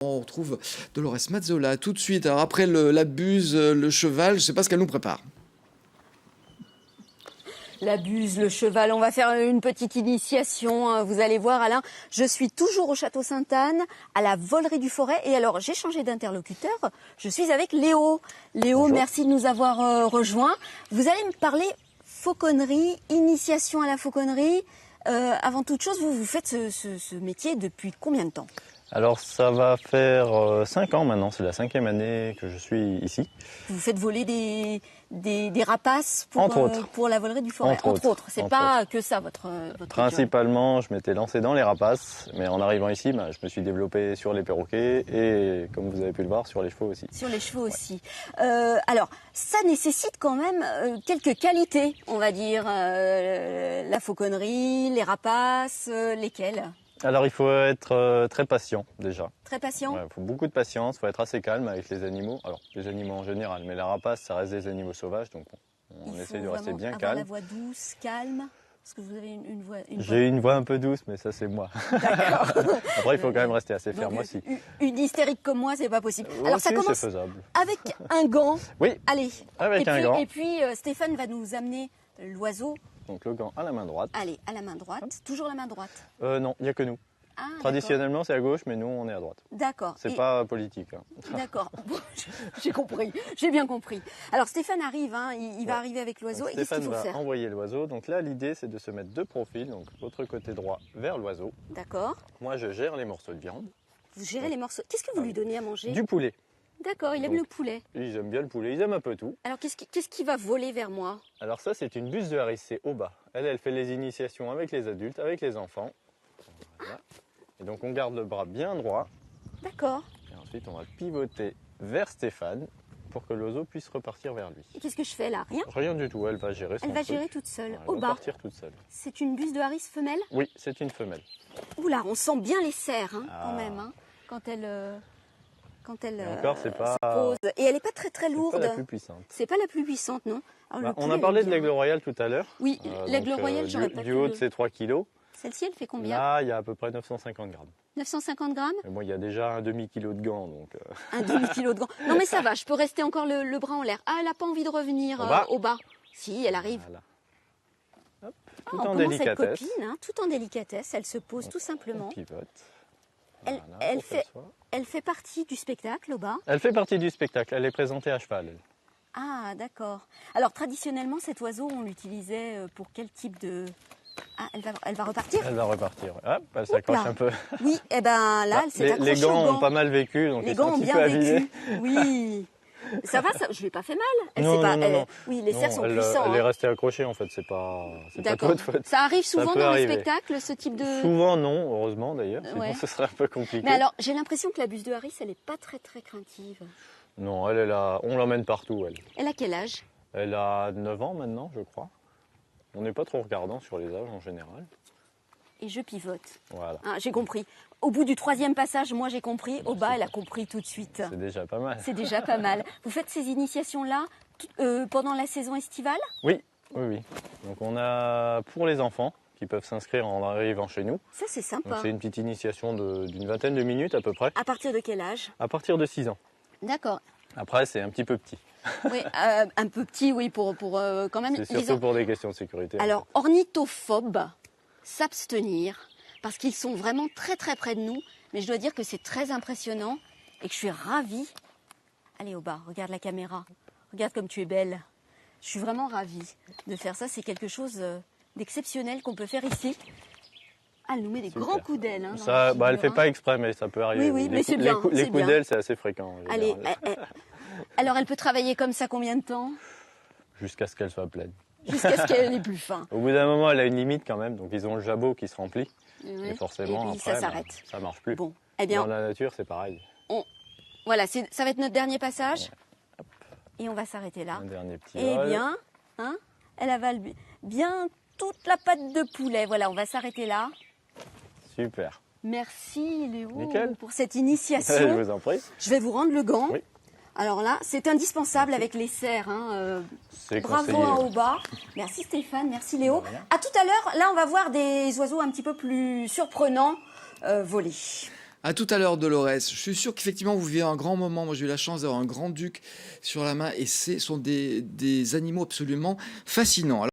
On retrouve Dolores Mazzola tout de suite. Alors après la buse, le cheval, je ne sais pas ce qu'elle nous prépare. La buse, le cheval, on va faire une petite initiation. Vous allez voir, Alain, je suis toujours au Château Sainte-Anne, à la Volerie du Forêt. Et alors, j'ai changé d'interlocuteur. Je suis avec Léo. Léo, Bonjour. merci de nous avoir rejoints. Vous allez me parler fauconnerie, initiation à la fauconnerie. Avant toute chose, vous faites ce métier depuis combien de temps? Alors ça va faire 5 ans maintenant, c'est la 5e année que je suis ici. Vous faites voler des rapaces Entre autres. pour la Volerie du Forêt. Entre autres. C'est pas que ça votre job. Principalement, je m'étais lancé dans les rapaces, mais en arrivant ici, je me suis développé sur les perroquets et, comme vous avez pu le voir, sur les chevaux aussi. Sur les chevaux aussi. Alors, ça nécessite quand même quelques qualités, on va dire. La fauconnerie, les rapaces, lesquelles? Alors il faut être très patient déjà. Très patient. Il faut beaucoup de patience, il faut être assez calme avec les animaux. Alors les animaux en général, mais la rapace, ça reste des animaux sauvages, donc on essaie de rester bien avoir calme. la voix douce, calme. Parce que vous avez une voix. J'ai une voix un peu douce, mais ça c'est moi. D'accord. Après, il faut quand même rester assez ferme Donc, aussi. Une hystérique comme moi, c'est pas possible. Alors ça Aussi, commence c'est faisable. avec un gant. Oui, Allez. avec un gant. Et puis Stéphane va nous amener l'oiseau. Donc le gant à la main droite. Allez, à la main droite. Toujours la main droite. Non, il n'y a que nous. Ah, Traditionnellement, c'est à gauche, mais nous, on est à droite. D'accord. C'est pas politique. Hein. D'accord. Bon, j'ai compris. J'ai bien compris. Alors Stéphane arrive, hein, il va arriver avec l'oiseau. Et qu'est-ce Stéphane qu'il faut va faire? envoyer l'oiseau. Donc là, l'idée, c'est de se mettre de profil, donc votre côté droit vers l'oiseau. D'accord. Moi, je gère les morceaux de viande. Vous gérez les morceaux. Qu'est-ce que vous lui donnez à manger? Du poulet. D'accord, il aime Donc, le poulet. Ils aiment bien le poulet, ils aiment un peu tout. Alors qu'est-ce qui va voler vers moi? Alors ça, c'est une buse de Harris, c'est au bas. Elle fait les initiations avec les adultes, avec les enfants. Voilà. Et donc on garde le bras bien droit. D'accord. Et ensuite on va pivoter vers Stéphane pour que l'oiseau puisse repartir vers lui. Et qu'est-ce que je fais là? Rien? Rien du tout, elle va gérer son Elle va truc. gérer toute seule, Elle au va bas. partir toute seule. C'est une buse de Harris femelle? Oui, c'est une femelle. Oula, on sent bien les serres quand Ah. même, hein, quand elle Et encore, c'est pas, se pose. Et elle n'est pas très c'est lourde. pas la plus puissante. C'est pas la plus puissante, non? Alors, le On poulet, a parlé il de est l'aigle bien. royal tout à l'heure. Oui, l'aigle Donc, royal, j'aurais pas du pu haut le- de ses 3 kilos. Celle-ci, elle fait combien? Là, il y a à peu près 950 grammes. 950 grammes? Mais bon, il y a déjà un demi-kilo de gants, donc... Un demi-kilo de gants. Non mais ça va, je peux rester encore le bras en l'air. Ah, elle n'a pas envie de revenir au bas. Si, elle arrive. Voilà. Hop, Ah, tout on en commence à être délicatesse. copine, hein, tout en délicatesse. Elle se pose tout simplement. On pivote. Elle- Voilà, elle pour fait- qu'elle soit- Elle fait partie du spectacle au bas. Elle fait partie du spectacle, elle est présentée à cheval. Elle. Ah, d'accord. Alors traditionnellement, cet oiseau, on l'utilisait pour quel type de... Ah, elle va repartir? Elle va repartir. Hop, elle s'accroche Hop là. un peu. Oui, et ben là, elle s'est les accrochée gants aux ont gants. pas mal vécu, donc Les ils sont gants un ont petit bien peu abîmés. vécu. Oui. Ça va, je lui ai pas fait mal. Elle Non, s'est pas, non, non. Oui, les cerfs sont elle, puissants. elle est hein. restée accrochée en fait, c'est pas de D'accord. votre faute. Ça arrive souvent peut dans les arriver. spectacles, ce type de... Souvent non, heureusement d'ailleurs, sinon Ouais. ce serait un peu compliqué. Mais alors, j'ai l'impression que la buse de Harris, elle n'est pas très très craintive. Non, elle est là, on l'emmène partout elle. Elle a quel âge? Elle a 9 ans maintenant, je crois. On n'est pas trop regardant sur les âges en général. Et je pivote. Voilà, Hein, j'ai compris. Au bout du 3e passage, moi j'ai compris. Au bas, elle a compris tout de suite. c'est déjà pas mal. C'est déjà pas mal. Vous faites ces initiations-là pendant la saison estivale? Oui, oui, oui. Donc on a pour les enfants qui peuvent s'inscrire en arrivant chez nous. Ça, c'est Donc sympa. c'est une petite initiation d'une vingtaine de minutes à peu près, À partir de quel âge? à partir de 6 ans. D'accord. Après c'est un petit peu petit. Oui, un peu petit, oui, pour quand même... C'est les surtout pour des questions de sécurité. Alors, ornithophobes, s'abstenir, parce qu'ils sont vraiment très très près de nous. Mais je dois dire que c'est très impressionnant et que je suis ravie. Allez au bas, regarde la caméra. Regarde comme tu es belle. Je suis vraiment ravie de faire ça. C'est quelque chose d'exceptionnel qu'on peut faire ici. Ah, elle nous met des Super. grands coups d'aile. Hein, dans Ça, la elle figure, fait hein. pas exprès, mais ça peut arriver. Oui, mais Les c'est coups- bien, Les coups, c'est les coups bien. d'aile, c'est assez fréquent. en Allez, général. alors elle peut travailler comme ça combien de temps? Jusqu'à ce qu'elle soit pleine. Jusqu'à ce qu'elle ait plus faim. Au bout d'un moment, elle a une limite quand même. Donc ils ont le jabot qui se remplit. Oui. Et forcément, Et puis après, ça s'arrête. ça marche plus. Bon, eh bien, Dans la nature, c'est pareil. voilà, ça va être notre dernier passage. Et on va s'arrêter là. Un dernier petit Eh vol. bien, hein, elle avale bien toute la pâte de poulet. Voilà, on va s'arrêter là. Super. Merci Léo Nickel. pour cette Je initiation. vous en prie. Je vais vous rendre le gant. Oui. Alors là, c'est indispensable avec les cerfs. Hein, C'est bravo conseillé. à au bas. Merci Stéphane, merci Léo. De rien. À tout à l'heure. Là, on va voir des oiseaux un petit peu plus surprenants voler. À tout à l'heure, Dolores. Je suis sûr qu'effectivement, vous vivez un grand moment. Moi, j'ai eu la chance d'avoir un grand-duc sur la main et ce sont des animaux absolument fascinants.